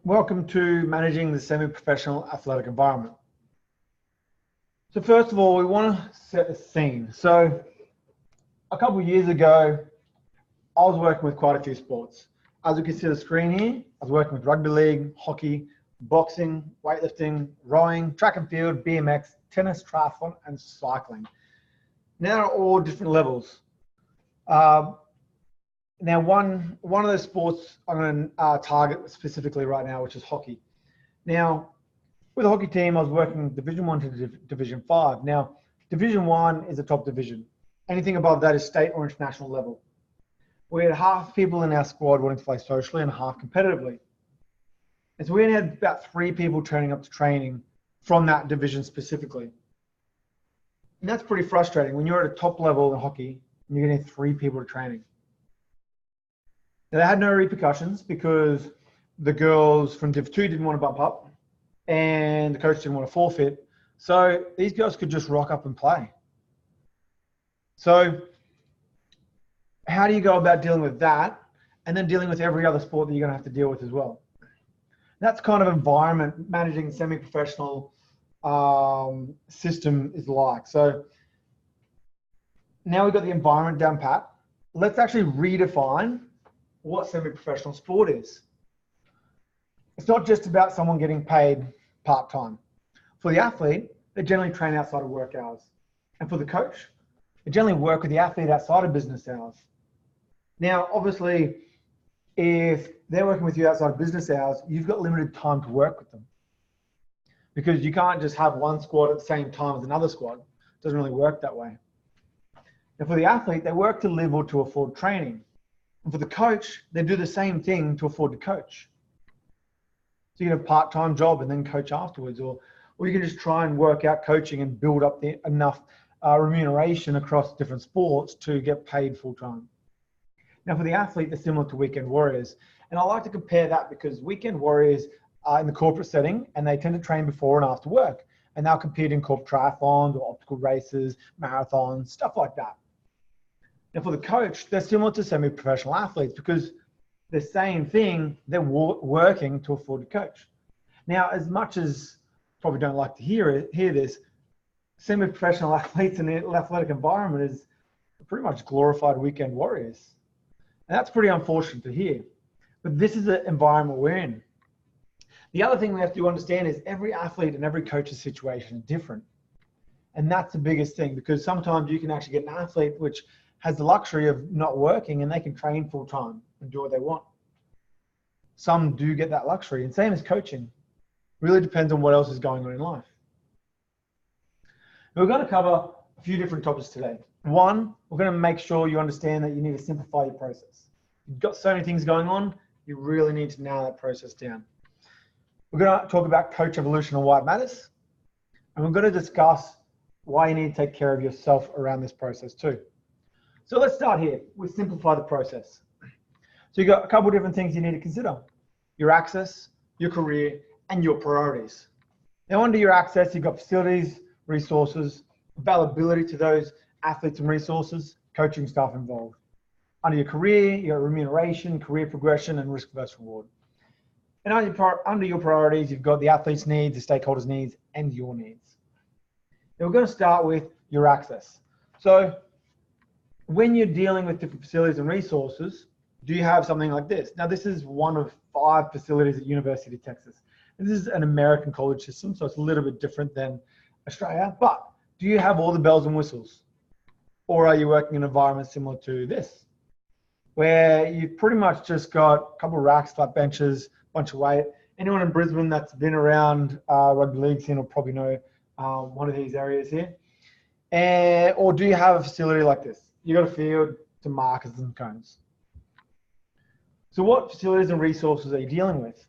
Welcome to managing the semi-professional athletic environment. So first of all, we want to set the scene. So a couple of years ago, I was working with quite a few sports. As you can see the screen here, I was working with rugby league, hockey, boxing, weightlifting, rowing, track and field, BMX, tennis, triathlon, and cycling. Now they're all different levels. Now, one of those sports I'm going to target specifically right now, which is hockey. Now, with the hockey team, I was working Division 1 to Division 5. Now, Division 1 is a top division. Anything above that is state or international level. We had half people in our squad wanting to play socially and half competitively. And so we only had about 3 people turning up to training from that division specifically. And that's pretty frustrating when you're at a top level in hockey and you're getting 3 people to training. Now, they had no repercussions because the girls from Div 2 didn't want to bump up and the coach didn't want to forfeit. So these girls could just rock up and play. So how do you go about dealing with that and then dealing with every other sport that you're going to have to deal with as well? That's kind of environment managing semi-professional system is like. So now we've got the environment down pat. Let's actually redefine what semi-professional sport is. It's not just about someone getting paid part-time. For the athlete, they generally train outside of work hours. And for the coach, they generally work with the athlete outside of business hours. Now, obviously, if they're working with you outside of business hours, you've got limited time to work with them. Because you can't just have one squad at the same time as another squad. It doesn't really work that way. And for the athlete, they work to live or to afford training. And for the coach, they do the same thing to afford to coach. So you can have a part-time job and then coach afterwards, or you can just try and work out coaching and build up enough remuneration across different sports to get paid full-time. Now for the athlete, they're similar to weekend warriors. And I like to compare that because weekend warriors are in the corporate setting and they tend to train before and after work. And they'll compete in corporate triathlons or optical races, marathons, stuff like that. Now for the coach, they're similar to semi-professional athletes because the same thing, they're working to afford to coach. Now, as much as probably don't like to hear this, semi-professional athletes in the athletic environment is pretty much glorified weekend warriors. And that's pretty unfortunate to hear. But this is the environment we're in. The other thing we have to understand is every athlete and every coach's situation is different. And that's the biggest thing because sometimes you can actually get an athlete which has the luxury of not working and they can train full time and do what they want. Some do get that luxury, and same as coaching. Really depends on what else is going on in life. We're going to cover a few different topics today. One, we're going to make sure you understand that you need to simplify your process. You've got so many things going on, you really need to narrow that process down. We're going to talk about coach evolution and why it matters. And we're going to discuss why you need to take care of yourself around this process too. So let's start here. We simplify the process. So you've got a couple of different things you need to consider. Your access, your career, and your priorities. Now under your access, you've got facilities, resources, availability to those athletes and resources, coaching staff involved. Under your career, you got remuneration, career progression, and risk versus reward. And under your priorities, you've got the athlete's needs, the stakeholders' needs, and your needs. Now we're going to start with your access. So when you're dealing with different facilities and resources, do you have something like this? Now, this is one of 5 facilities at University of Texas. And this is an American college system, so it's a little bit different than Australia. But do you have all the bells and whistles? Or are you working in an environment similar to this, where you've pretty much just got a couple of racks, flat benches, bunch of weight? Anyone in Brisbane that's been around rugby league scene will probably know one of these areas here. Or do you have a facility like this? You got a field, some markers and cones. So what facilities and resources are you dealing with?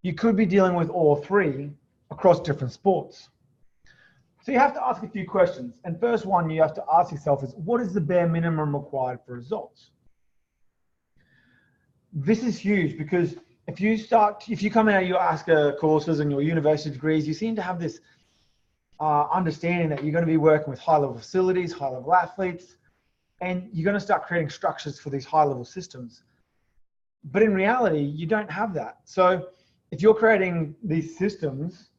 You could be dealing with all 3 across different sports. So you have to ask a few questions. And first one you have to ask yourself is, what is the bare minimum required for results? This is huge because if you come out of your ASCA courses and your university degrees, you seem to have this understanding that you're going to be working with high-level facilities, high-level athletes, and you're going to start creating structures for these high-level systems. But in reality, you don't have that. So if you're creating these systems,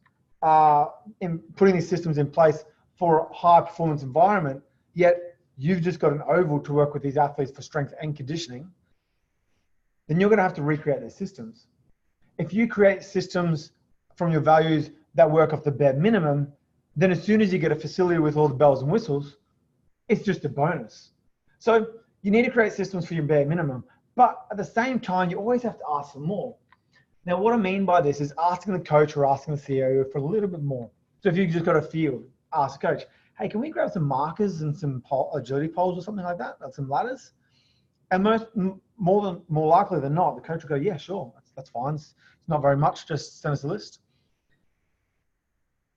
putting these systems in place for a high performance environment, yet you've just got an oval to work with these athletes for strength and conditioning, then you're going to have to recreate those systems. If you create systems from your values that work off the bare minimum, then as soon as you get a facility with all the bells and whistles, it's just a bonus. So you need to create systems for your bare minimum, but at the same time, you always have to ask for more. Now, what I mean by this is asking the coach or asking the CEO for a little bit more. So if you just got a field, ask the coach, hey, can we grab some markers and some agility poles or something like that, like some ladders? And more likely than not, the coach will go, yeah, sure, that's fine. It's not very much, just send us a list.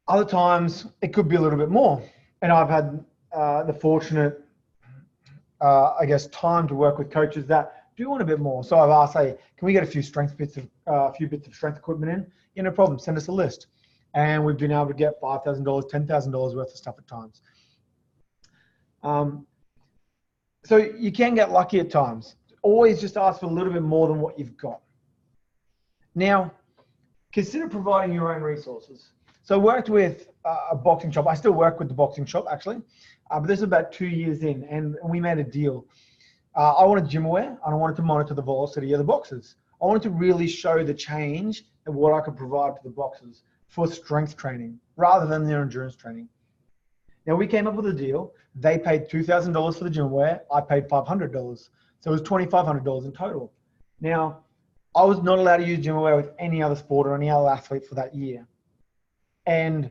Other times, it could be a little bit more. And I've had the fortunate, I guess, time to work with coaches that do want a bit more. So I've asked, hey, can we get a few bits of strength equipment in? Yeah, no problem, send us a list. And we've been able to get $5,000, $10,000 worth of stuff at times. So you can get lucky at times. Always just ask for a little bit more than what you've got. Now, consider providing your own resources. So I worked with a boxing shop. I still work with the boxing shop, actually. But this is about 2 years in, and we made a deal. I wanted gym aware, and I wanted to monitor the velocity of the boxers. I wanted to really show the change and what I could provide to the boxers for strength training rather than their endurance training. Now, we came up with a deal. They paid $2,000 for the gym wear. I paid $500. So it was $2,500 in total. Now, I was not allowed to use gym wear with any other sport or any other athlete for that year. And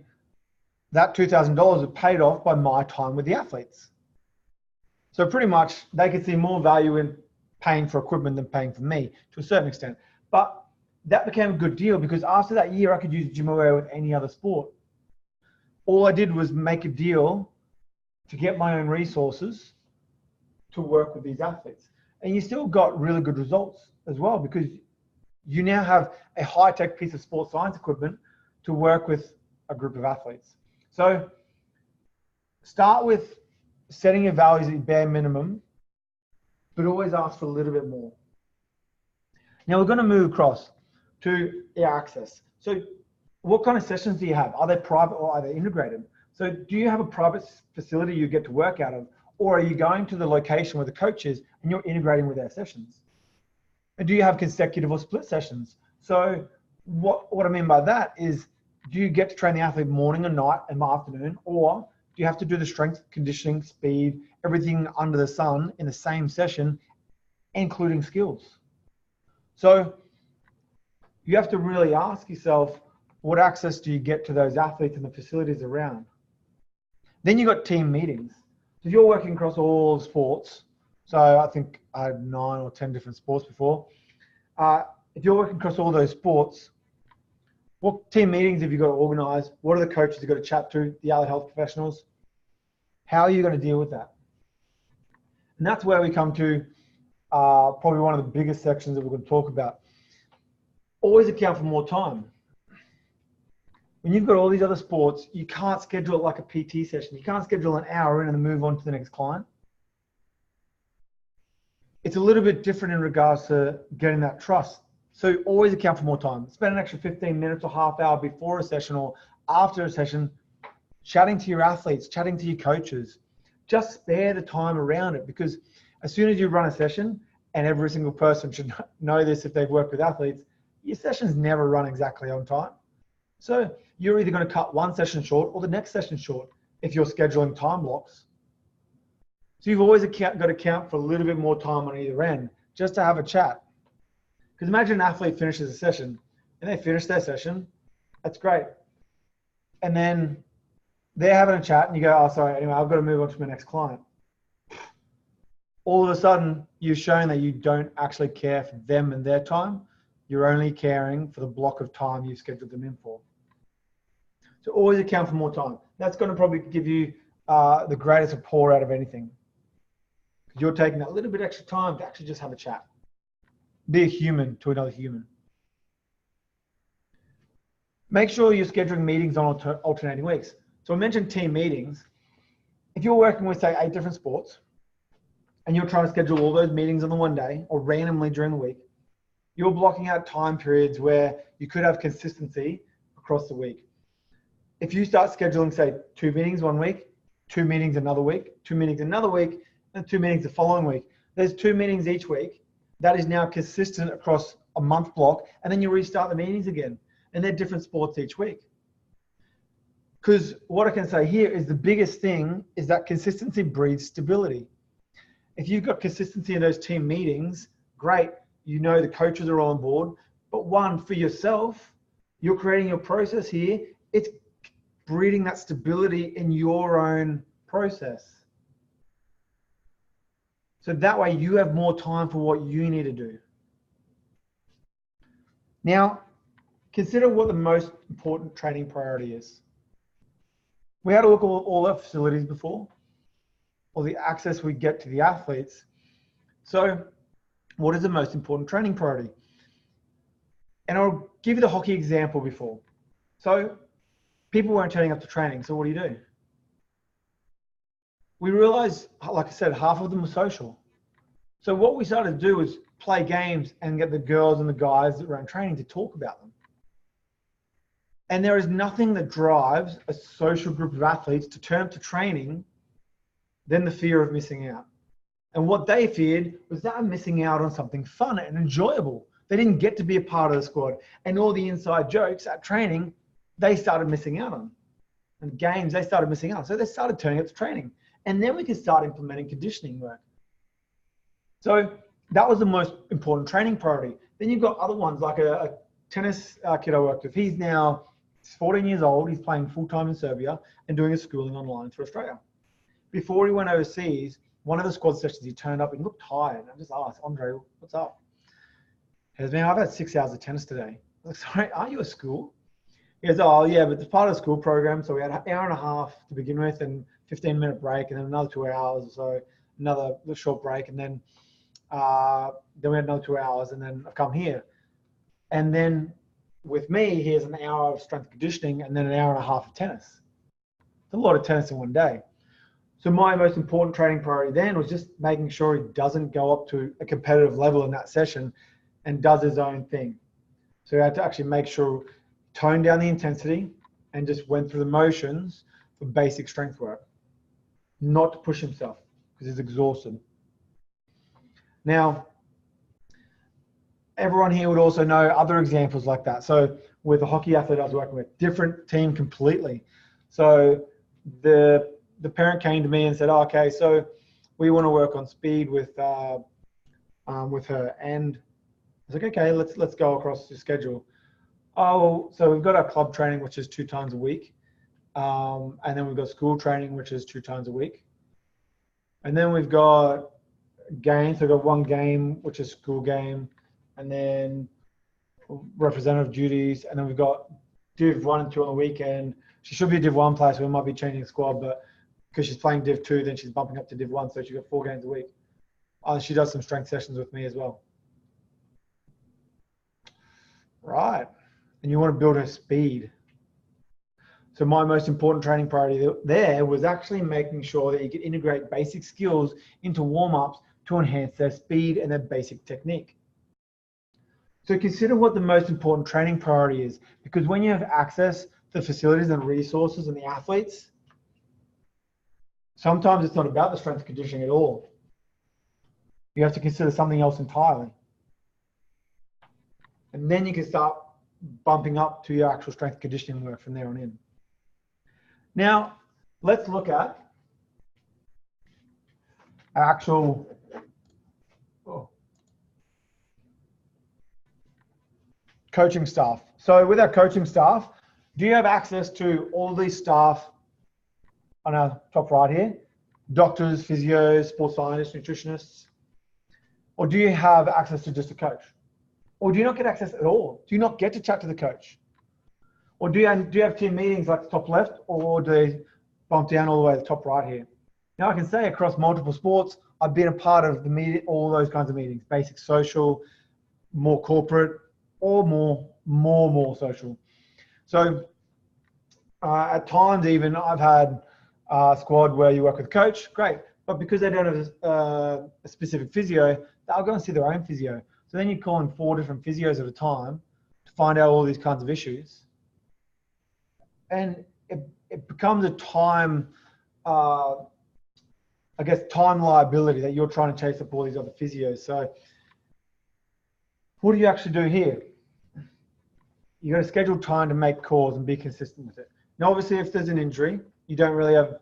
that $2,000 was paid off by my time with the athletes. So pretty much they could see more value in paying for equipment than paying for me to a certain extent. But that became a good deal because after that year, I could use gym wear with any other sport. All I did was make a deal to get my own resources to work with these athletes. And you still got really good results as well because you now have a high-tech piece of sports science equipment to work with a group of athletes. So start with setting your values at bare minimum, but always ask for a little bit more. Now we're going to move across to our access. So what kind of sessions do you have? Are they private or are they integrated? So do you have a private facility you get to work out of, or are you going to the location where the coach is and you're integrating with their sessions? And do you have consecutive or split sessions? So what I mean by that is, do you get to train the athlete morning and night and afternoon, or do you have to do the strength, conditioning, speed, everything under the sun in the same session, including skills? So you have to really ask yourself, what access do you get to those athletes and the facilities around? Then you got team meetings. So if you're working across all sports, so I think I had 9 or 10 different sports before. If you're working across all those sports, what team meetings have you got to organize? What are the coaches you've got to chat to, the other health professionals? How are you going to deal with that? And that's where we come to probably one of the biggest sections that we're going to talk about. Always account for more time. When you've got all these other sports, you can't schedule it like a PT session. You can't schedule an hour in and then move on to the next client. It's a little bit different in regards to getting that trust. So always account for more time. Spend an extra 15 minutes or half hour before a session or after a session, chatting to your athletes, chatting to your coaches. Just spare the time around it, because as soon as you run a session, and every single person should know this if they've worked with athletes, your sessions never run exactly on time. So you're either going to cut one session short or the next session short if you're scheduling time blocks. So you've always got to count for a little bit more time on either end just to have a chat. Because imagine an athlete finishes a session and they finish their session. That's great. And then they're having a chat and you go, oh, sorry, anyway, I've got to move on to my next client. All of a sudden, you've shown that you don't actually care for them and their time. You're only caring for the block of time you've scheduled them in for. So always account for more time. That's going to probably give you the greatest rapport out of anything. Because you're taking that little bit extra time to actually just have a chat. Be a human to another human. Make sure you're scheduling meetings on alternating weeks. So I mentioned team meetings. If you're working with, say, 8 different sports, and you're trying to schedule all those meetings on the one day or randomly during the week, you're blocking out time periods where you could have consistency across the week. If you start scheduling, say, 2 meetings one week, 2 meetings another week, 2 meetings another week, and 2 meetings the following week, there's 2 meetings each week. That is now consistent across a month block, and then you restart the meetings again, and they're different sports each week. Because what I can say here is the biggest thing is that consistency breeds stability. If you've got consistency in those team meetings, great, you know the coaches are all on board, but one, for yourself, you're creating your process here, it's breeding that stability in your own process. So that way you have more time for what you need to do. Now, consider what the most important training priority is. We had a look at all our facilities before, or the access we get to the athletes. So what is the most important training priority? And I'll give you the hockey example before. So people weren't turning up to training, so what do? We realized, like I said, half of them were social. So what we started to do was play games and get the girls and the guys that ran training to talk about them. And there is nothing that drives a social group of athletes to turn up to training than the fear of missing out. And what they feared was that missing out on something fun and enjoyable. They didn't get to be a part of the squad. And all the inside jokes at training, they started missing out on. And games, they started missing out. So they started turning up to training. And then we could start implementing conditioning work. So that was the most important training priority. Then you've got other ones like a tennis kid I worked with. He's 14 years old. He's playing full-time in Serbia and doing his schooling online for Australia. Before he went overseas, one of the squad sessions, he turned up and looked tired. I just asked, Andre, what's up? He goes, man, I've had 6 hours of tennis today. I was like, sorry, aren't you at school? He goes, oh, yeah, but it's part of the school program. So we had an hour and a half to begin with and 15-minute break and then another 2 hours or so, another short break. And then we had another 2 hours and then I've come here. And then with me, here's an hour of strength conditioning and then an hour and a half of tennis. It's a lot of tennis in one day. So my most important training priority then was just making sure he doesn't go up to a competitive level in that session and does his own thing. So he had to actually make sure tone down the intensity and just went through the motions for basic strength work, not to push himself because he's exhausted. Now, everyone here would also know other examples like that. So with the hockey athlete I was working with, different team completely. So the parent came to me and said, oh, okay, so we want to work on speed with her. And I was like, okay, let's go across the schedule. Oh, so we've got our club training, which is 2 times a week. And then we've got school training, which is 2 times a week. And then we've got games. So we've got 1 game, which is school game. And then representative duties. And then we've got Div 1 and 2 on the weekend. She should be a Div 1 player, so we might be changing the squad, but because she's playing Div 2, then she's bumping up to Div 1, so she's got 4 games a week. She does some strength sessions with me as well. Right. And you want to build her speed. So my most important training priority there was actually making sure that you could integrate basic skills into warm-ups to enhance their speed and their basic technique. So consider what the most important training priority is, because when you have access to the facilities and resources and the athletes, sometimes it's not about the strength and conditioning at all. You have to consider something else entirely. And then you can start bumping up to your actual strength and conditioning work from there on in. Now, let's look at actual coaching staff. So with our coaching staff, do you have access to all these staff on our top right here? Doctors, physios, sports scientists, nutritionists? Or do you have access to just a coach? Or do you not get access at all? Do you not get to chat to the coach? Or do you have team meetings like the top left, or do they bump down all the way to the top right here? Now I can say across multiple sports, I've been a part of the meeting, all those kinds of meetings, basic social, more corporate, or more social. So at times even I've had a squad where you work with a coach, great. But because they don't have a specific physio, they'll go and see their own physio. So then you call in 4 different physios at a time to find out all these kinds of issues. And it becomes a time, I guess, time liability that you're trying to chase up all these other physios. So what do you actually do here? You got to schedule time to make calls and be consistent with it. Now, obviously, if there's an injury, you don't really have,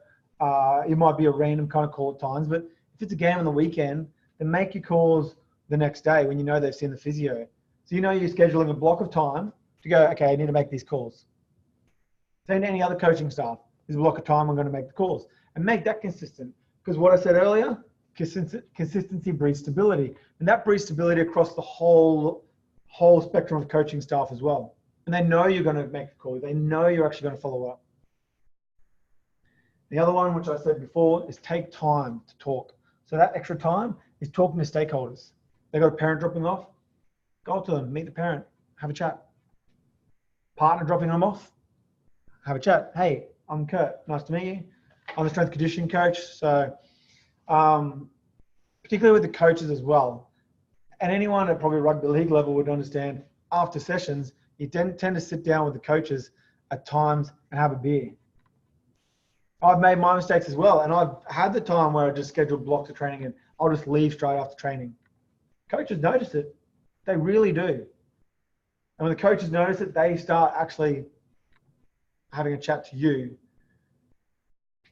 it might be a random kind of call at times, but if it's a game on the weekend, then make your calls the next day when you know they've seen the physio. So you know you're scheduling a block of time to go, okay, I need to make these calls. Same to any other coaching staff. There's a block of time I'm going to make the calls. And make that consistent. Because what I said earlier, consistency breeds stability. And that breeds stability across the whole spectrum of coaching staff as well. And they know you're going to make the call. They know you're actually going to follow up. The other one, which I said before, is take time to talk. So that extra time is talking to stakeholders. They've got a parent dropping off, go up to them, meet the parent, have a chat. Partner dropping them off, have a chat. Hey, I'm Kurt, nice to meet you. I'm the strength conditioning coach. So particularly with the coaches as well, and anyone at probably rugby league level would understand, after sessions, you tend to sit down with the coaches at times and have a beer. I've made my mistakes as well, and I've had the time where I just scheduled blocks of training and I'll just leave straight after training. Coaches notice it. They really do. And when the coaches notice it, they start actually having a chat to you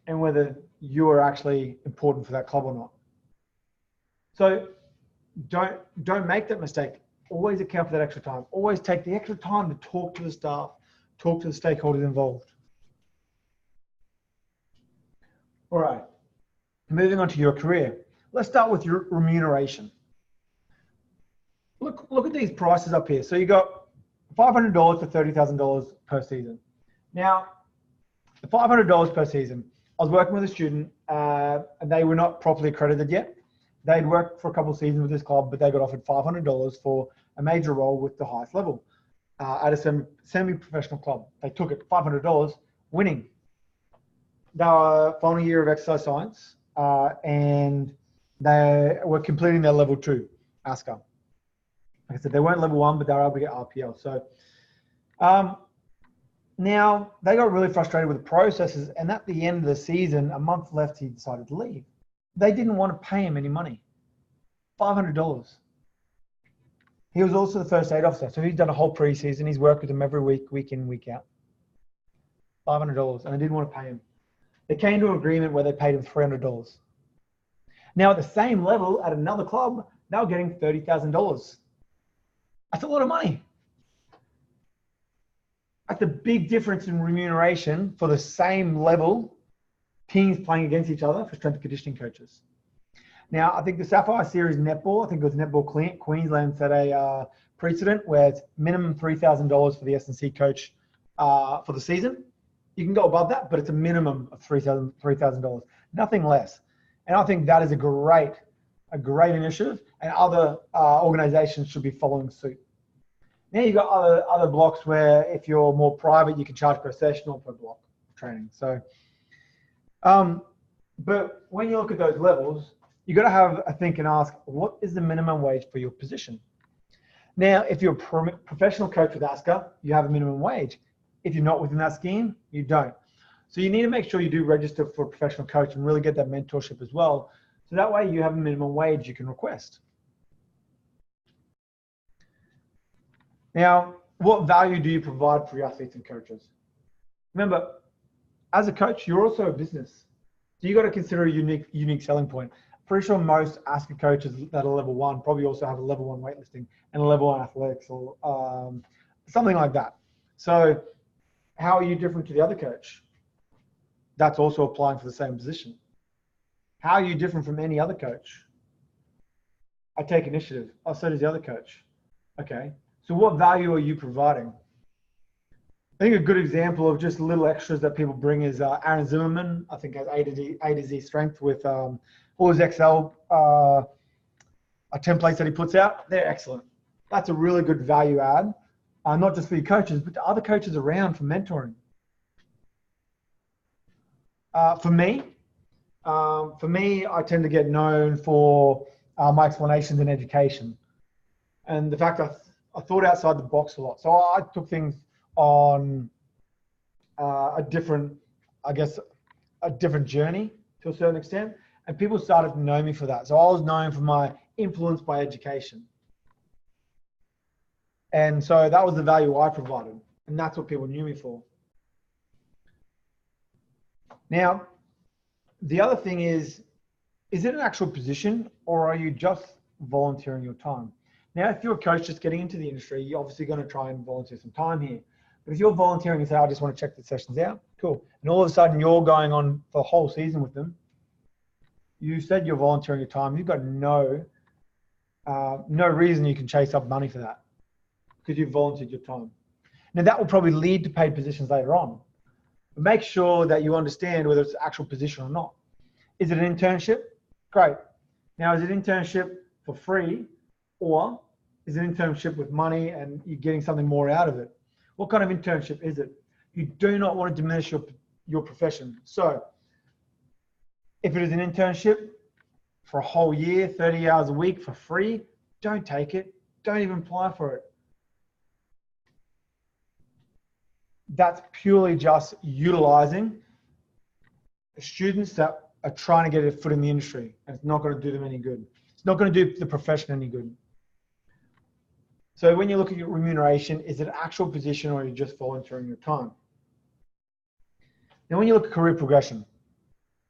and whether you are actually important for that club or not. So don't make that mistake. Always account for that extra time. Always take the extra time to talk to the staff, talk to the stakeholders involved. All right, moving on to your career. Let's start with your remuneration. Look at these prices up here. So you got $500 to $30,000 per season. Now, the $500 per season, I was working with a student and they were not properly accredited yet. They'd worked for a couple of seasons with this club, but they got offered $500 for a major role with the highest level at a semi-professional club. They took it, $500, winning. They were final year of exercise science and they were completing their level 2 ASCA. Like I said, they weren't level 1, but they were able to get RPL. So now they got really frustrated with the processes, and at the end of the season, a month left, he decided to leave. They didn't want to pay him any money. $500. He was also the first aid officer, so he's done a whole preseason. He's worked with them every week, week in, week out. $500, and they didn't want to pay him. They came to an agreement where they paid him $300. Now at the same level at another club, they were getting $30,000. That's a lot of money. That's a big difference in remuneration for the same level, teams playing against each other for strength and conditioning coaches. Now, I think the Sapphire Series netball, I think it was Netball Queensland set a precedent where it's minimum $3,000 for the S&C coach for the season. You can go above that, but it's a minimum of $3,000, nothing less. And I think that is a great initiative, and other organizations should be following suit. Now you've got other blocks where if you're more private, you can charge per session or per block of training. So, but when you look at those levels, you got to have a think and ask, what is the minimum wage for your position? Now, if you're a professional coach with ASCA, you have a minimum wage. If you're not within that scheme, you don't. So you need to make sure you do register for a professional coach and really get that mentorship as well. So that way you have a minimum wage you can request. Now, what value do you provide for your athletes and coaches? Remember, as a coach, you're also a business. So you got to consider a unique selling point. Pretty sure most ASCA coaches that are level 1 probably also have a level 1 weightlifting and a level 1 athletics or something like that. So how are you different to the other coach? That's also applying for the same position. How are you different from any other coach? I take initiative. Oh, so does the other coach. Okay. So what value are you providing? I think a good example of just little extras that people bring is Aaron Zimmerman, I think has A to Z strength with all his Excel templates that he puts out. They're excellent. That's a really good value add, not just for your coaches, but to other coaches around for mentoring. For me, I tend to get known for my explanations in education. and the fact I thought outside the box a lot. So I took things on a different, I guess, a different journey to a certain extent, and people started to know me for that. So I was known for my influence by education. And so that was the value I provided, and that's what people knew me for. Now, the other thing is it an actual position, or are you just volunteering your time? Now, if you're a coach just getting into the industry, you're obviously going to try and volunteer some time here. But if you're volunteering and say, I just want to check the sessions out, cool. And all of a sudden you're going on for the whole season with them. You said you're volunteering your time. You've got no reason you can chase up money for that because you've volunteered your time. Now that will probably lead to paid positions later on. But make sure that you understand whether it's an actual position or not. Is it an internship? Great. Now, is it an internship for free, or is it an internship with money and you're getting something more out of it? What kind of internship is it? You do not want to diminish your profession. So if it is an internship for a whole year, 30 hours a week for free, don't take it. Don't even apply for it. That's purely just utilizing students that are trying to get a foot in the industry, and it's not going to do them any good. It's not going to do the profession any good. So when you look at your remuneration, is it an actual position or are you just volunteering your time? Now, when you look at career progression,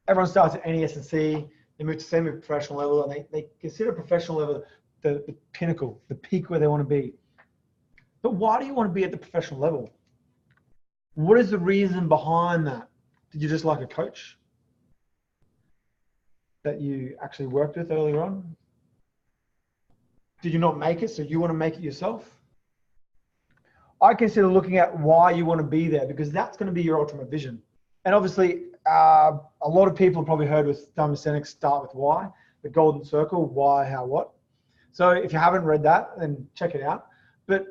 everyone starts at NES&C, they move to semi-professional level, and they consider professional level the pinnacle, the peak where they want to be. But why do you want to be at the professional level? What is the reason behind that? Did you just like a coach that you actually worked with earlier on? Did you not make it, so you want to make it yourself? I consider looking at why you want to be there, because that's going to be your ultimate vision. And obviously, a lot of people have probably heard with Simon Sinek, start with why, the golden circle, why, how, what. So if you haven't read that, then check it out. But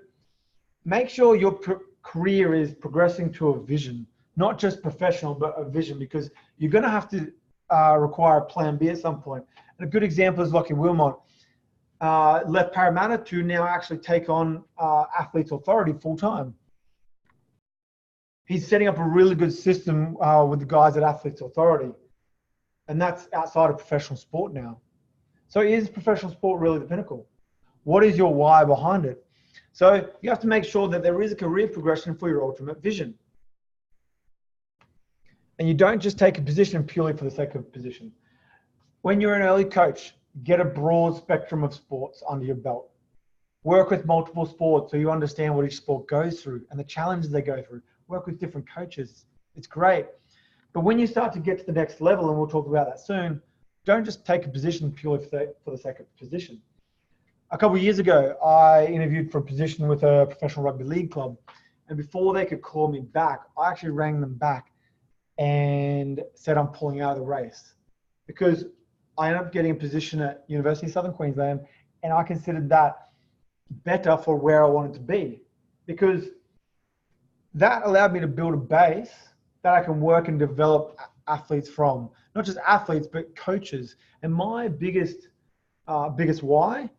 make sure your career is progressing to a vision, not just professional, but a vision, because you're going to have to require a plan B at some point. And a good example is Lockie Wilmot. Left Parramatta to now actually take on Athletes Authority full time. He's setting up a really good system with the guys at Athletes Authority, and that's outside of professional sport now. So is professional sport really the pinnacle? What is your why behind it? So you have to make sure that there is a career progression for your ultimate vision. And you don't just take a position purely for the sake of position. When you're an early coach, get a broad spectrum of sports under your belt. Work with multiple sports so you understand what each sport goes through and the challenges they go through. Work with different coaches. It's great. But when you start to get to the next level, and we'll talk about that soon, don't just take a position purely for the sake of position. A couple of years ago, I interviewed for a position with a professional rugby league club. And before they could call me back, I actually rang them back and said I'm pulling out of the race, because I ended up getting a position at University of Southern Queensland, and I considered that better for where I wanted to be, because that allowed me to build a base that I can work and develop athletes from, not just athletes, but coaches. And my biggest why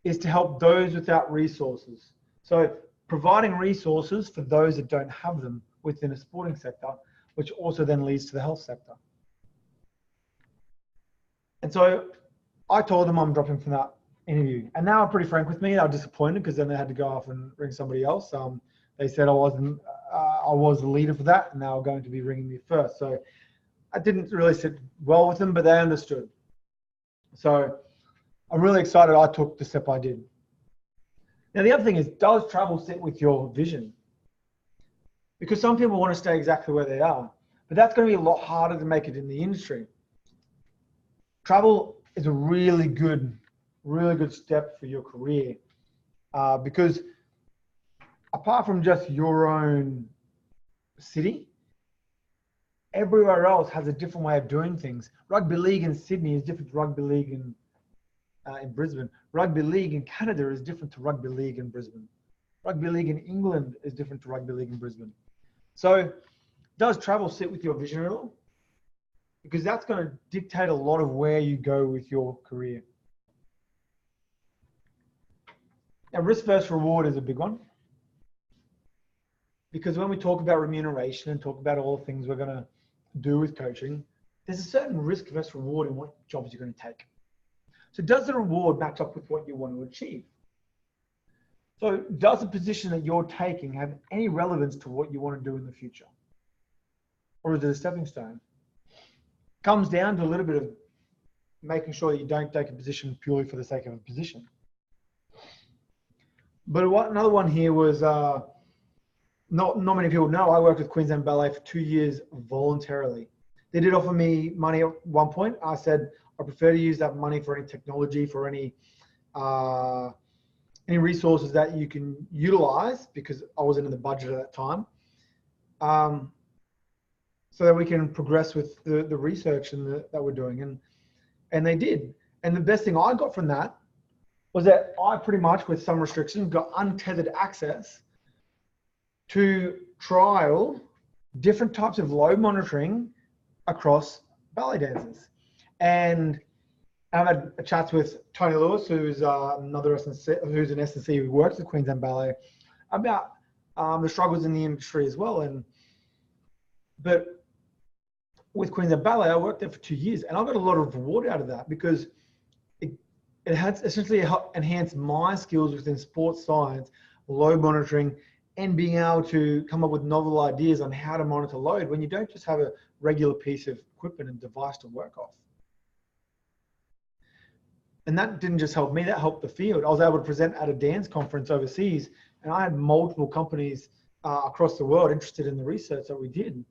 is to help those without resources. So providing resources for those that don't have them within a sporting sector, which also then leads to the health sector. And so I told them I'm dropping from that interview. And now I'm pretty frank with me. They were disappointed because then they had to go off and ring somebody else. They said I was the leader for that, and they were going to be ringing me first. So I didn't really sit well with them, but they understood. So I'm really excited I took the step I did. Now, the other thing is, does travel sit with your vision? Because some people want to stay exactly where they are, but that's going to be a lot harder to make it in the industry. Travel is a really good step for your career, because apart from just your own city, everywhere else has a different way of doing things. Rugby league in Sydney is different to rugby league in Brisbane. Rugby league in Canada is different to rugby league in Brisbane. Rugby league in England is different to rugby league in Brisbane. So does travel sit with your vision at all? Because that's going to dictate a lot of where you go with your career. Now, risk versus reward is a big one. Because when we talk about remuneration and talk about all the things we're going to do with coaching, there's a certain risk versus reward in what jobs you're going to take. So does the reward match up with what you want to achieve? So does the position that you're taking have any relevance to what you want to do in the future? Or is it a stepping stone? Comes down to a little bit of making sure that you don't take a position purely for the sake of a position. But another one here was, not many people know, I worked with Queensland Ballet for 2 years voluntarily. They did offer me money at one point. I said, I prefer to use that money for any technology, for any resources that you can utilize, because I wasn't in the budget at that time, so that we can progress with the research that we're doing. And they did. And the best thing I got from that was that I pretty much, with some restrictions, got untethered access to trial different types of load monitoring across ballet dancers. And I've had chats with Tony Lewis, who's another SNC, who's an SNC who works with Queensland Ballet, about the struggles in the industry as well. But with Queensland Ballet, I worked there for 2 years, and I got a lot of reward out of that, because it has essentially enhanced my skills within sports science, load monitoring, and being able to come up with novel ideas on how to monitor load when you don't just have a regular piece of equipment and device to work off. And that didn't just help me, that helped the field. I was able to present at a dance conference overseas, and I had multiple companies across the world interested in the research that we did.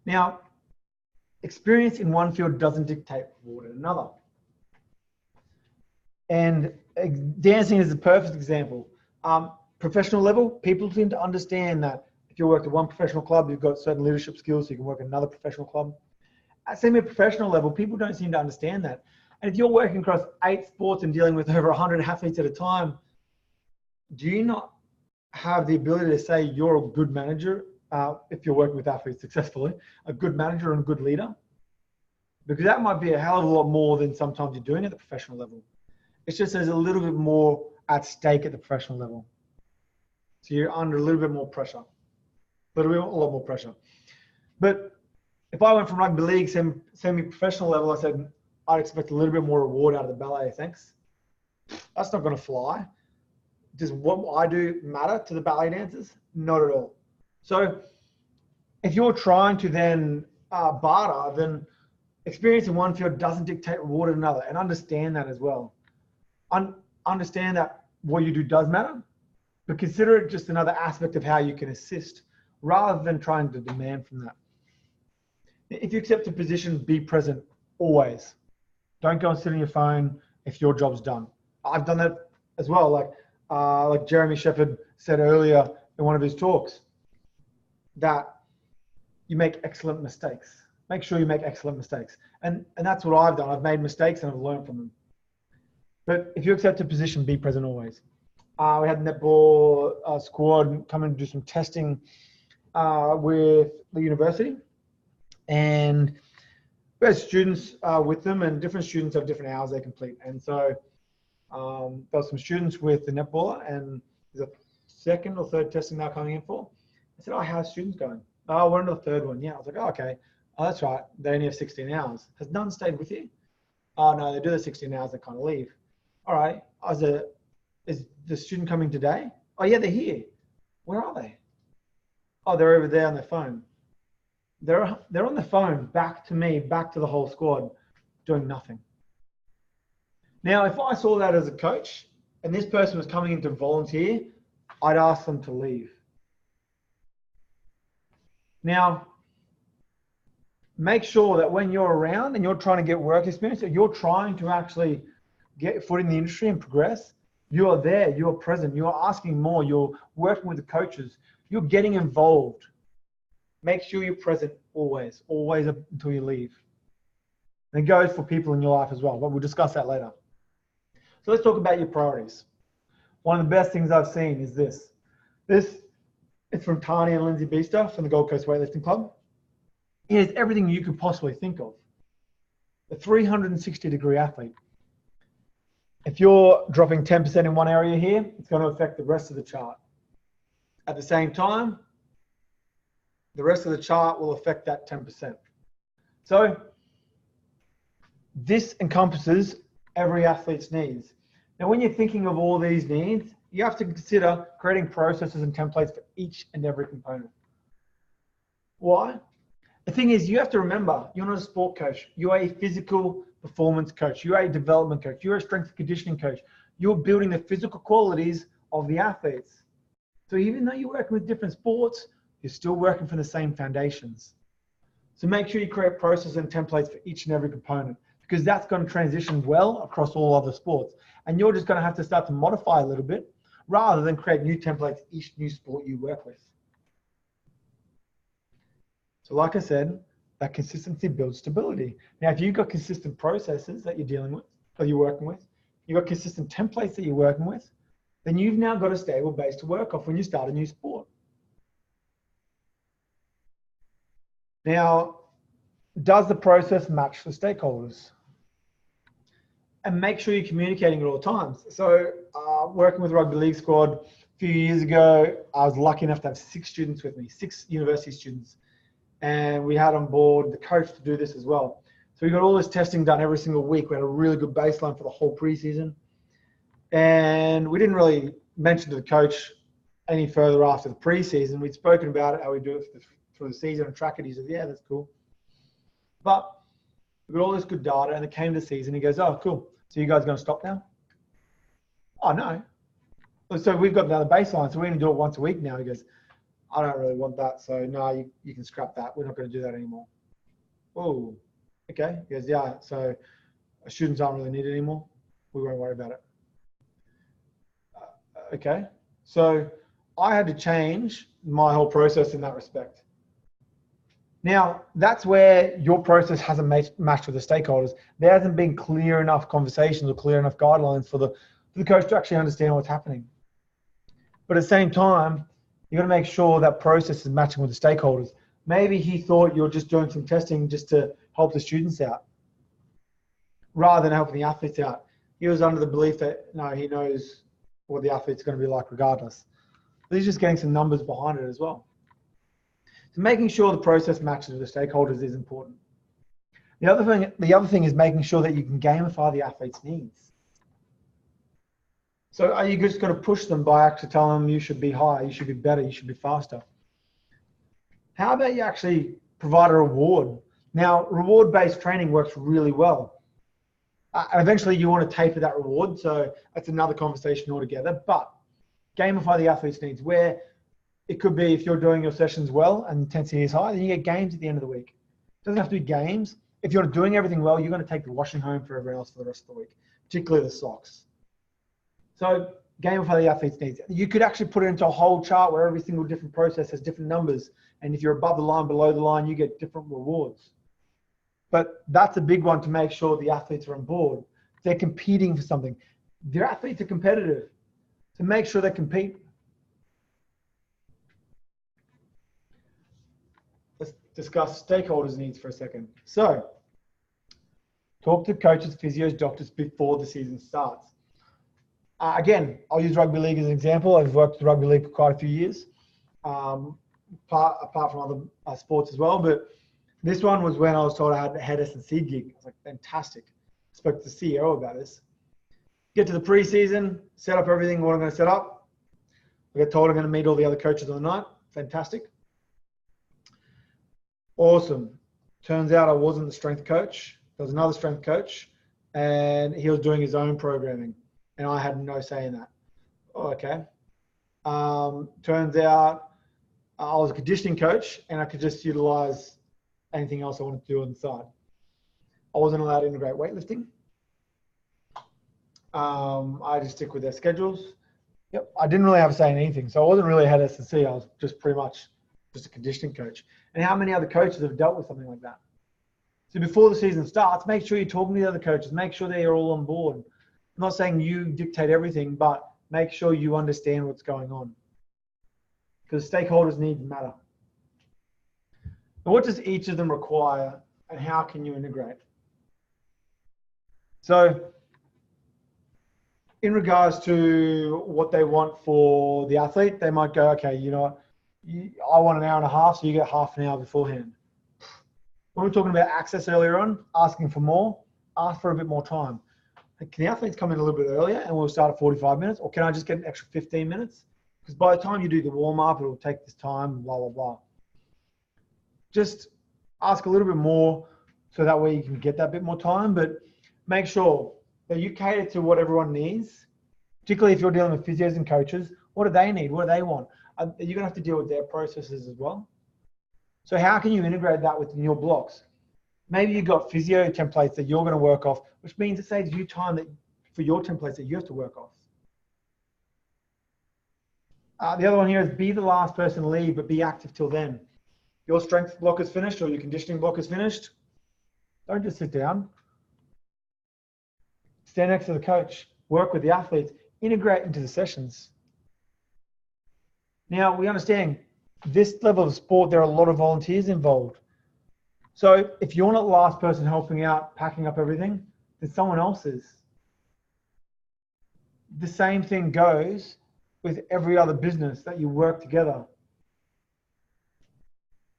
Now, experience in one field doesn't dictate reward in another. And dancing is the perfect example. Professional level, people seem to understand that if you work at one professional club, you've got certain leadership skills, so you can work at another professional club. At semi-professional level, people don't seem to understand that. And if you're working across 8 sports and dealing with over 100 athletes at a time, do you not have the ability to say you're a good manager, if you're working with athletes successfully, a good manager and a good leader? Because that might be a hell of a lot more than sometimes you're doing at the professional level. It's just there's a little bit more at stake at the professional level. So you're under a little bit more pressure, a lot more pressure. But if I went from rugby league, semi-professional level, I said, I'd expect a little bit more reward out of the ballet, thanks. That's not going to fly. Does what I do matter to the ballet dancers? Not at all. So if you're trying to then barter, then experience in one field doesn't dictate reward in another, and understand that as well. Understand that what you do does matter, but consider it just another aspect of how you can assist, rather than trying to demand from that. If you accept a position, be present always. Don't go and sit on your phone if your job's done. I've done that as well. Like Jeremy Shepherd said earlier in one of his talks, that you make excellent mistakes. Make sure you make excellent mistakes. And that's what I've done. I've made mistakes and I've learned from them. But if you accept a position, be present always. We had a netball squad come and do some testing with the university. And we had students with them, and different students have different hours they complete. And so there were some students with the netballer, and there's a second or third testing now coming in for. I said, oh, how's students going? Oh, we're on the third one. Yeah. I was like, oh, okay. Oh, that's right. They only have 16 hours. Has none stayed with you? Oh, no, they do the 16 hours. They kind of leave. All right. Is the student coming today? Oh, yeah, they're here. Where are they? Oh, they're over there on their phone. They're on the phone back to me, back to the whole squad, doing nothing. Now, if I saw that as a coach and this person was coming in to volunteer, I'd ask them to leave. Now, make sure that when you're around and you're trying to get work experience, or you're trying to actually get your foot in the industry and progress, you are there, you're present, you're asking more, you're working with the coaches, you're getting involved. Make sure you're present always until you leave. And it goes for people in your life as well, but we'll discuss that later. So let's talk about your priorities. One of the best things I've seen is this. This is from Tani and Lindsay Beester from the Gold Coast Weightlifting Club. Here's everything you could possibly think of. A 360-degree athlete. If you're dropping 10% in one area here, it's going to affect the rest of the chart. At the same time, the rest of the chart will affect that 10%. So this encompasses every athlete's needs. Now, when you're thinking of all these needs, you have to consider creating processes and templates for each and every component. Why? The thing is, you have to remember, you're not a sport coach. You're a physical performance coach. You're a development coach. You're a strength and conditioning coach. You're building the physical qualities of the athletes. So even though you're working with different sports, you're still working from the same foundations. So make sure you create processes and templates for each and every component, because that's going to transition well across all other sports. And you're just going to have to start to modify a little bit rather than create new templates each new sport you work with. So like I said, that consistency builds stability. Now, if you've got consistent processes that you're dealing with, that you're working with, you've got consistent templates that you're working with, then you've now got a stable base to work off when you start a new sport. Now, does the process match the stakeholders? And make sure you're communicating at all times. So working with Rugby League squad a few years ago, I was lucky enough to have 6 students with me, 6 university students. And we had on board the coach to do this as well. So we got all this testing done every single week. We had a really good baseline for the whole preseason. And we didn't really mention to the coach any further after the preseason. We'd spoken about it, how we do it through the season and track it. He said, yeah, that's cool. But we got all this good data, and it came to the season. He goes, oh, cool. So you guys going to stop now? Oh, no. So we've got another baseline. So we're going to do it once a week now. He goes, I don't really want that. So no, you can scrap that. We're not going to do that anymore. Oh, okay. He goes, yeah. So students aren't really needed anymore. We won't worry about it. Okay. So I had to change my whole process in that respect. Now, that's where your process hasn't matched with the stakeholders. There hasn't been clear enough conversations or clear enough guidelines for the coach to actually understand what's happening. But at the same time, you got to make sure that process is matching with the stakeholders. Maybe he thought you're just doing some testing just to help the students out rather than helping the athletes out. He was under the belief that, no, he knows what the athlete's going to be like regardless. But he's just getting some numbers behind it as well. So making sure the process matches with the stakeholders is important. The other thing is making sure that you can gamify the athlete's needs. So are you just going to push them by actually telling them you should be higher, you should be better, you should be faster? How about you actually provide a reward? Now, reward-based training works really well. Eventually, you want to taper that reward, so that's another conversation altogether. But gamify the athlete's needs, where it could be if you're doing your sessions well and intensity is high, then you get games at the end of the week. It doesn't have to be games. If you're doing everything well, you're going to take the washing home for everyone else for the rest of the week, particularly the socks. So gamify the athlete's needs. You could actually put it into a whole chart where every single different process has different numbers. And if you're above the line, below the line, you get different rewards. But that's a big one to make sure the athletes are on board. They're competing for something. Their athletes are competitive. So make sure they compete. Let's discuss stakeholders' needs for a second. So talk to coaches, physios, doctors before the season starts. Again, I'll use rugby league as an example. I've worked with rugby league for quite a few years, apart from other sports as well. But this one was when I was told I had an S&C gig. I was like, fantastic. Spoke to the CEO about this. Get to the preseason, set up everything, what I'm going to set up. I get told I'm going to meet all the other coaches on the night. Fantastic. Awesome. Turns out I wasn't the strength coach. There was another strength coach, and he was doing his own programming. And I had no say in that. Oh, okay. Turns out I was a conditioning coach and I could just utilize anything else I wanted to do on the side. I wasn't allowed to integrate weightlifting. I had to stick with their schedules. Yep. I didn't really have a say in anything. So I wasn't really head S&C. I was just pretty much just a conditioning coach. And how many other coaches have dealt with something like that? So before the season starts, make sure you're talking to the other coaches. Make sure they're all on board. I'm not saying you dictate everything, but make sure you understand what's going on. Because stakeholders' needs matter. But what does each of them require and how can you integrate? So in regards to what they want for the athlete, they might go, okay, you know what, I want an hour and a half, so you get half an hour beforehand. When we were talking about access earlier on, asking for more, ask for a bit more time. Can the athletes come in a little bit earlier and we'll start at 45 minutes, or can I just get an extra 15 minutes? Because by the time you do the warm up, it'll take this time, blah, blah, blah. Just ask a little bit more so that way you can get that bit more time, but make sure that you cater to what everyone needs, particularly if you're dealing with physios and coaches. What do they need? What do they want? You're going to have to deal with their processes as well. So how can you integrate that within your blocks? Maybe you've got physio templates that you're going to work off, which means it saves you time for your templates that you have to work off. The other one here is be the last person to leave, but be active till then. Your strength block is finished or your conditioning block is finished. Don't just sit down. Stand next to the coach, work with the athletes, integrate into the sessions. Now, we understand this level of sport, there are a lot of volunteers involved. So if you're not the last person helping out, packing up everything, then someone else is. The same thing goes with every other business that you work together.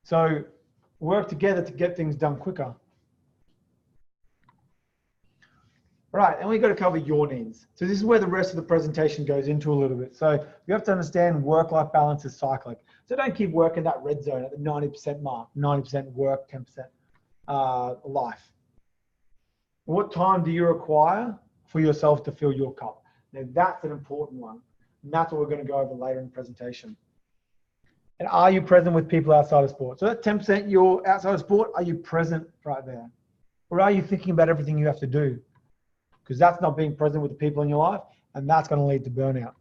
So work together to get things done quicker. Right, and we've got to cover your needs. So this is where the rest of the presentation goes into a little bit. So you have to understand work-life balance is cyclic. So don't keep working that red zone at the 90% mark, 90% work, 10% life. What time do you require for yourself to fill your cup? Now that's an important one. And that's what we're going to go over later in the presentation. And are you present with people outside of sport? So that 10% you're outside of sport, are you present right there? Or are you thinking about everything you have to do? Because that's not being present with the people in your life, and that's going to lead to burnout.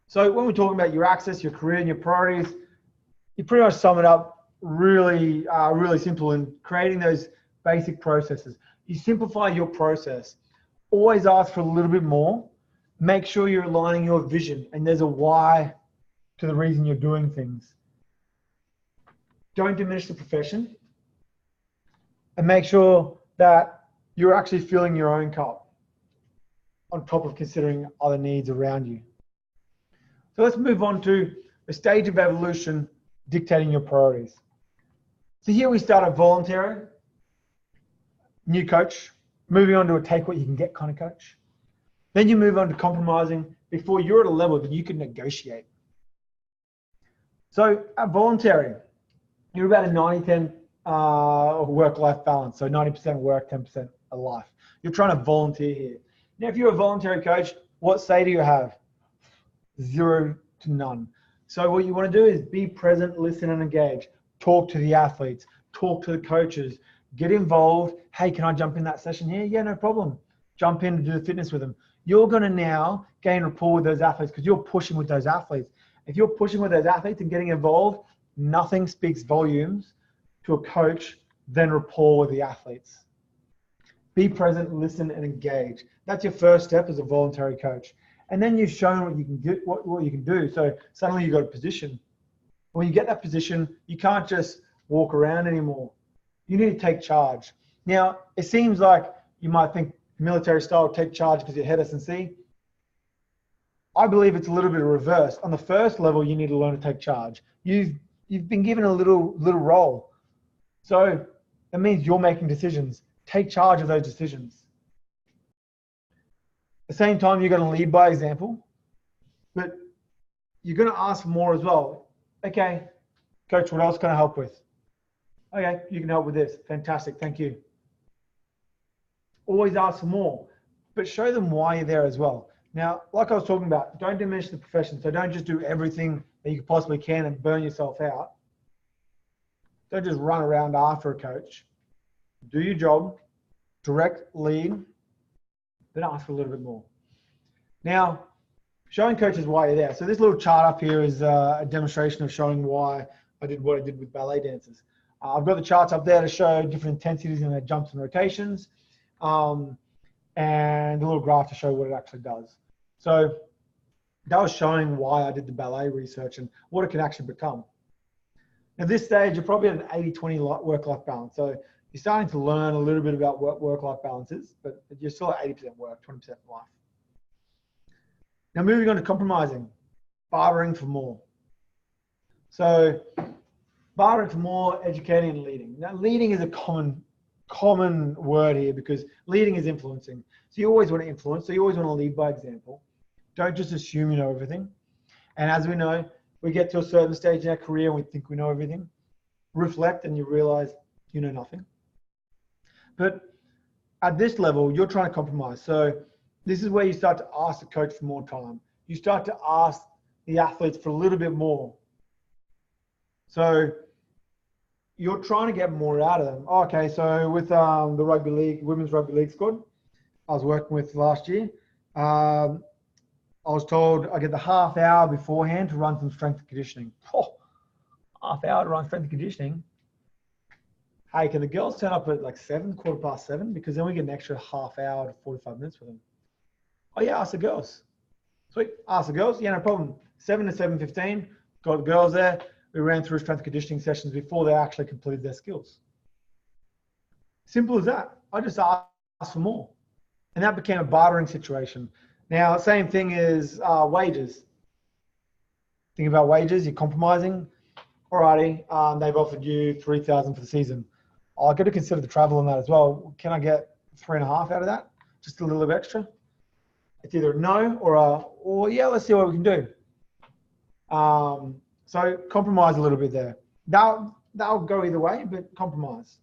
So when we're talking about your access, your career, and your priorities, you pretty much sum it up really, really simple in creating those basic processes. You simplify your process. Always ask for a little bit more. Make sure you're aligning your vision, and there's a why to the reason you're doing things. Don't diminish the profession, and make sure that you're actually filling your own cup on top of considering other needs around you. So let's move on to the stage of evolution dictating your priorities. So here we start at voluntary, new coach, moving on to a take what you can get kind of coach. Then you move on to compromising before you're at a level that you can negotiate. So at voluntary, you're about a 90-10 work-life balance. So 90% work, 10% of life. You're trying to volunteer here. Now, if you're a voluntary coach, what say do you have? 0 to none. So what you want to do is be present, listen, and engage. Talk to the athletes, talk to the coaches, get involved. Hey, can I jump in that session here? Yeah, no problem. Jump in and do the fitness with them. You're going to now gain rapport with those athletes because you're pushing with those athletes. If you're pushing with those athletes and getting involved, nothing speaks volumes to a coach than rapport with the athletes. Be present, listen, and engage. That's your first step as a voluntary coach. And then you've shown what you can get, what you can do. So suddenly you've got a position. When you get that position, you can't just walk around anymore. You need to take charge. Now, it seems like you might think military style, take charge because you're head S&C. I believe it's a little bit of reverse. On the first level, you need to learn to take charge. You've been given a little role. So that means you're making decisions. Take charge of those decisions. At the same time, you're going to lead by example, but you're going to ask for more as well. Okay, coach, what else can I help with? Okay, you can help with this. Fantastic, thank you. Always ask for more, but show them why you're there as well. Now, like I was talking about, don't diminish the profession. So don't just do everything that you possibly can and burn yourself out. Don't just run around after a coach. Do your job, direct, lead, then ask for a little bit more. Now, showing coaches why you're there. So this little chart up here is a demonstration of showing why I did what I did with ballet dancers. I've got the charts up there to show different intensities in their jumps and rotations, and a little graph to show what it actually does. So that was showing why I did the ballet research and what it can actually become. At this stage, you're probably at an 80-20 work-life balance. So you're starting to learn a little bit about what work-life balance is, but you're still at 80% work, 20% life. Now moving on to compromising, bartering for more. So bartering for more, educating and leading. Now leading is a common word here because leading is influencing. So you always want to influence. So you always want to lead by example. Don't just assume you know everything. And as we know, we get to a certain stage in our career and we think we know everything. Reflect and you realize you know nothing. But at this level, you're trying to compromise. So this is where you start to ask the coach for more time. You start to ask the athletes for a little bit more. So you're trying to get more out of them. Okay, so with the rugby league, women's rugby league squad, I was working with last year. I was told I get the half hour beforehand to run some strength and conditioning. Half hour to run strength and conditioning. Hey, can the girls turn up at like 7, 7:15? Because then we get an extra half hour to 45 minutes with them. Oh yeah, ask the girls. Sweet, ask the girls. Yeah, no problem. 7 to 7:15, got the girls there. We ran through strength and conditioning sessions before they actually completed their skills. Simple as that. I just asked for more. And that became a bartering situation. Now, same thing is wages. Think about wages, you're compromising. Alrighty, they've offered you $3,000 for the season. I've got to consider the travel on that as well. Can I get 3.5 out of that? Just a little bit extra? It's either a no or yeah, let's see what we can do. So compromise a little bit there. That'll go either way, but compromise.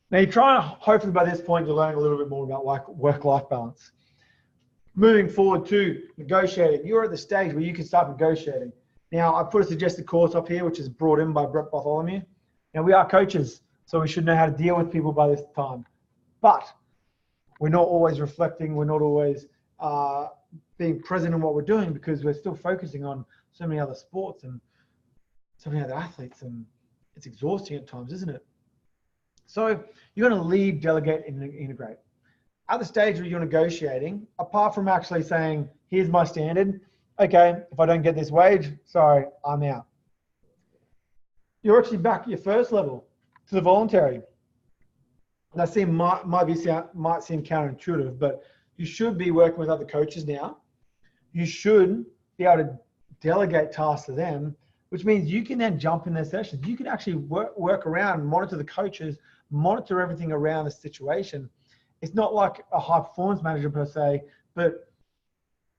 Now you're trying to, hopefully by this point, you're learning a little bit more about work-life balance. Moving forward to negotiating. You're at the stage where you can start negotiating. Now I put a suggested course up here, which is brought in by Brett Bartholomew. Now we are coaches, so we should know how to deal with people by this time. But we're not always reflecting. We're not always being present in what we're doing because we're still focusing on so many other sports and so many other athletes, and it's exhausting at times, isn't it? So you're going to lead, delegate, and integrate. At the stage where you're negotiating, apart from actually saying, here's my standard, okay, if I don't get this wage, sorry, I'm out. You're actually back at your first level to the voluntary. That might seem counterintuitive, but you should be working with other coaches now. You should be able to delegate tasks to them, which means you can then jump in their sessions. You can actually work around, monitor the coaches, monitor everything around the situation. It's not like a high performance manager per se, but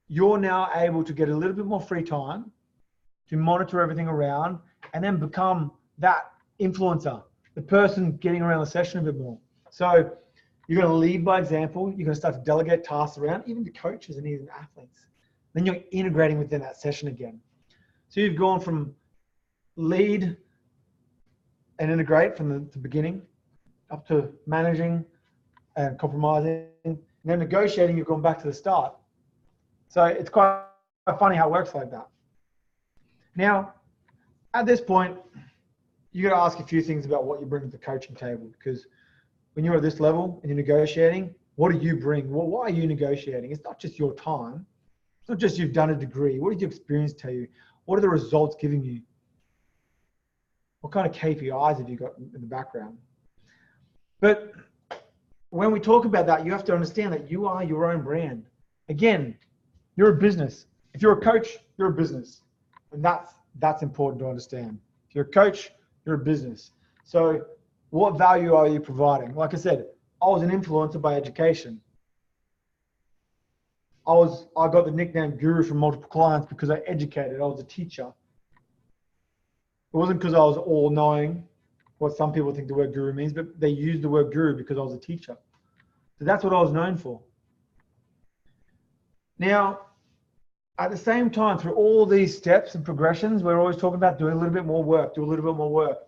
you're now able to get a little bit more free time to monitor everything around and then become that influencer, the person getting around the session a bit more. So you're going to lead by example. You're going to start to delegate tasks around, even to coaches and even athletes. Then you're integrating within that session again. So you've gone from lead and integrate from the beginning up to managing and compromising. And then negotiating, you've gone back to the start. So it's quite funny how it works like that. Now, at this point, you got to ask a few things about what you bring to the coaching table, because when you're at this level and you're negotiating, what do you bring? Well, why are you negotiating? It's not just your time. It's not just you've done a degree. What did your experience tell you? What are the results giving you? What kind of KPIs have you got in the background? But when we talk about that, you have to understand that you are your own brand. Again, you're a business. If you're a coach, you're a business. And that's important to understand. If you're a coach, you're a business. So what value are you providing? Like I said, I was an influencer by education. I got the nickname Guru from multiple clients because I educated. I was a teacher. It wasn't because I was all-knowing, what some people think the word guru means, but they used the word guru because I was a teacher. So that's what I was known for. Now, at the same time, through all these steps and progressions, we're always talking about doing a little bit more work, do a little bit more work.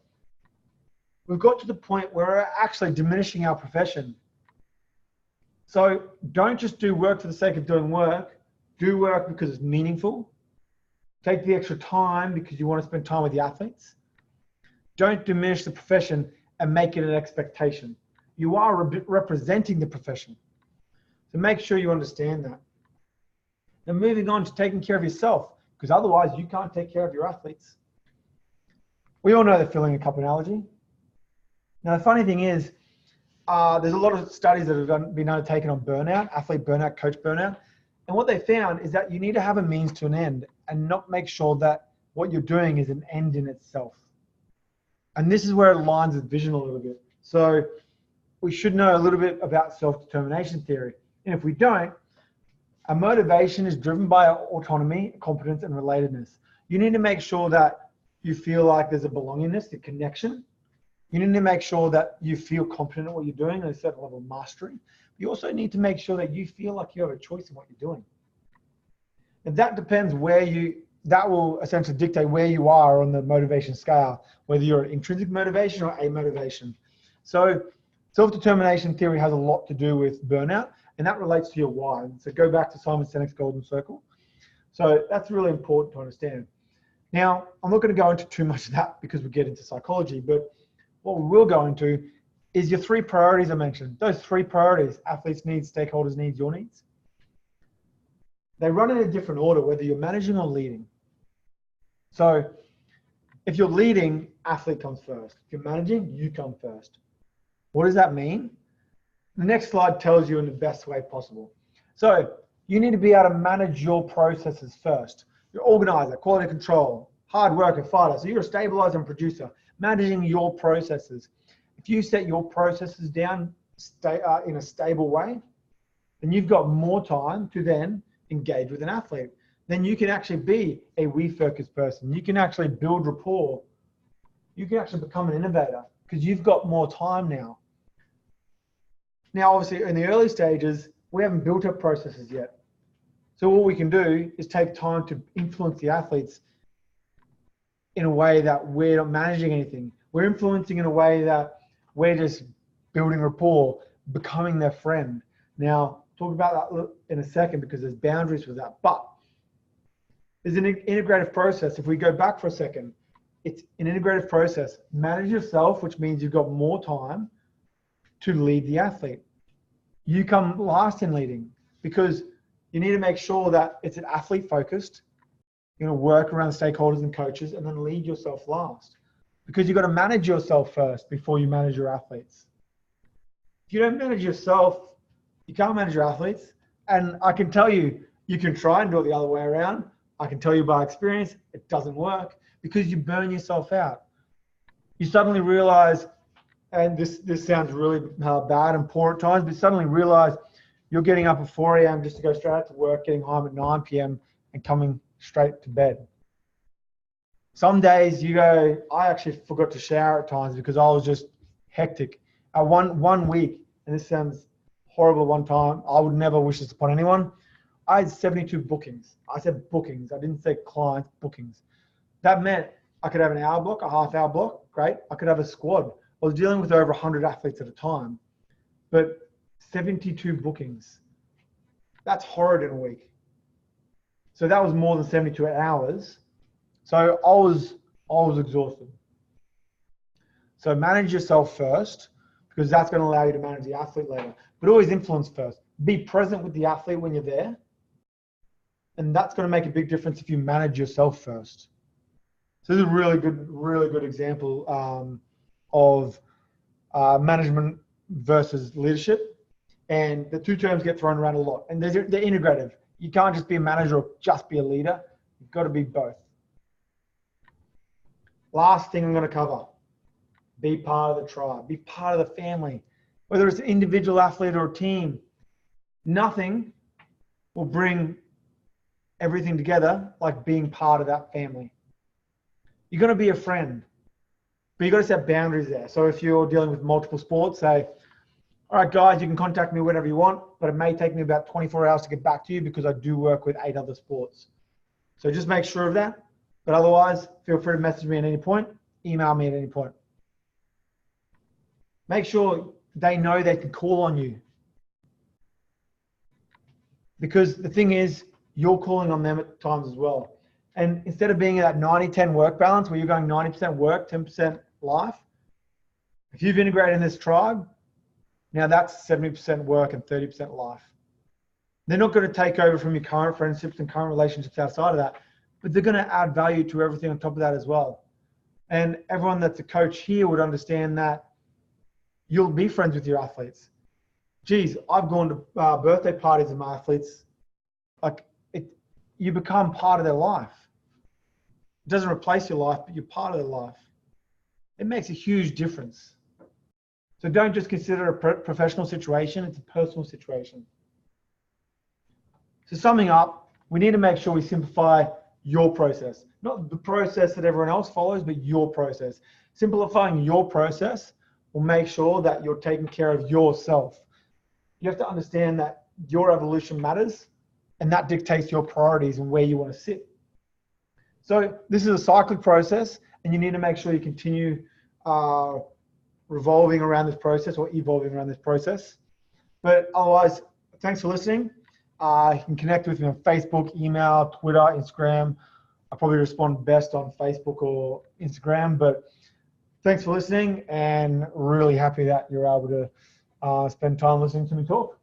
We've got to the point where we're actually diminishing our profession. So don't just do work for the sake of doing work. Do work because it's meaningful. Take the extra time because you want to spend time with the athletes. Don't diminish the profession and make it an expectation. You are representing the profession. So make sure you understand that. Then moving on to taking care of yourself, because otherwise you can't take care of your athletes. We all know the filling a cup analogy. Now, the funny thing is, there's a lot of studies that have been undertaken on burnout, athlete burnout, coach burnout. And what they found is that you need to have a means to an end and not make sure that what you're doing is an end in itself. And this is where it aligns with vision a little bit. So we should know a little bit about self-determination theory. And if we don't, our motivation is driven by our autonomy, competence, and relatedness. You need to make sure that you feel like there's a belongingness, a connection. You need to make sure that you feel confident in what you're doing at a certain level of mastery. You also need to make sure that you feel like you have a choice in what you're doing. And that depends that will essentially dictate where you are on the motivation scale, whether you're intrinsic motivation or a motivation. So self-determination theory has a lot to do with burnout, and that relates to your why. So go back to Simon Sinek's golden circle. So that's really important to understand. Now, I'm not going to go into too much of that because we get into psychology, but what we will go into is your 3 priorities I mentioned. Those 3 priorities: athletes' needs, stakeholders' needs, your needs. They run in a different order, whether you're managing or leading. So if you're leading, athlete comes first. If you're managing, you come first. What does that mean? The next slide tells you in the best way possible. So you need to be able to manage your processes first. You're organizer, quality control, hard worker, fighter. So you're a stabilizer and producer, managing your processes. If you set your processes down in a stable way, then you've got more time to then engage with an athlete. Then you can actually be a we-focused person. You can actually build rapport. You can actually become an innovator because you've got more time now. Now, obviously, in the early stages, we haven't built up processes yet. So what we can do is take time to influence the athletes in a way that we're not managing anything. We're influencing in a way that we're just building rapport, becoming their friend. Now, talk about that in a second because there's boundaries with that. But there's an integrative process. If we go back for a second, it's an integrative process. Manage yourself, which means you've got more time to lead the athlete. You come last in leading because you need to make sure that it's an athlete focused. You're going to work around stakeholders and coaches and then lead yourself last because you've got to manage yourself first before you manage your athletes. If you don't manage yourself, you can't manage your athletes. And I can tell you, you can try and do it the other way around. I can tell you by experience, it doesn't work because you burn yourself out. You suddenly realize, and this sounds really bad and poor at times, but suddenly realize you're getting up at 4 a.m. just to go straight out to work, getting home at 9 p.m. and coming straight to bed. Some days you go, I actually forgot to shower at times because I was just hectic. One week, and this sounds horrible one time, I would never wish this upon anyone. I had 72 bookings. I said bookings. I didn't say clients, bookings. That meant I could have an hour block, a half-hour block, great. I could have a squad. I was dealing with over 100 athletes at a time, but 72 bookings. That's horrid in a week. So that was more than 72 hours. So I was exhausted. So manage yourself first because that's going to allow you to manage the athlete later. But always influence first. Be present with the athlete when you're there. And that's going to make a big difference if you manage yourself first. So this is a really good example of management versus leadership. And the 2 terms get thrown around a lot. And they're integrative. You can't just be a manager or just be a leader. You've got to be both. Last thing I'm going to cover. Be part of the tribe. Be part of the family. Whether it's an individual athlete or a team, nothing will bring everything together like being part of that family. You're going to be a friend, but you've got to set boundaries there. So if you're dealing with multiple sports, say, all right, guys, you can contact me whenever you want, but it may take me about 24 hours to get back to you because I do work with 8 other sports. So just make sure of that. But otherwise, feel free to message me at any point, email me at any point. Make sure they know they can call on you. Because the thing is, you're calling on them at times as well. And instead of being at that 90-10 work balance where you're going 90% work, 10% life, if you've integrated in this tribe, now that's 70% work and 30% life. They're not going to take over from your current friendships and current relationships outside of that, but they're going to add value to everything on top of that as well. And everyone that's a coach here would understand that you'll be friends with your athletes. Geez, I've gone to birthday parties of my athletes like you become part of their life. It doesn't replace your life, but you're part of their life. It makes a huge difference. So don't just consider a professional situation, it's a personal situation. So summing up, we need to make sure we simplify your process, not the process that everyone else follows, but your process. Simplifying your process will make sure that you're taking care of yourself. You have to understand that your evolution matters, and that dictates your priorities and where you want to sit. So this is a cyclic process, and you need to make sure you continue revolving around this process or evolving around this process. But otherwise, thanks for listening. You can connect with me on Facebook, email, Twitter, Instagram. I probably respond best on Facebook or Instagram, but thanks for listening, and really happy that you're able to spend time listening to me talk.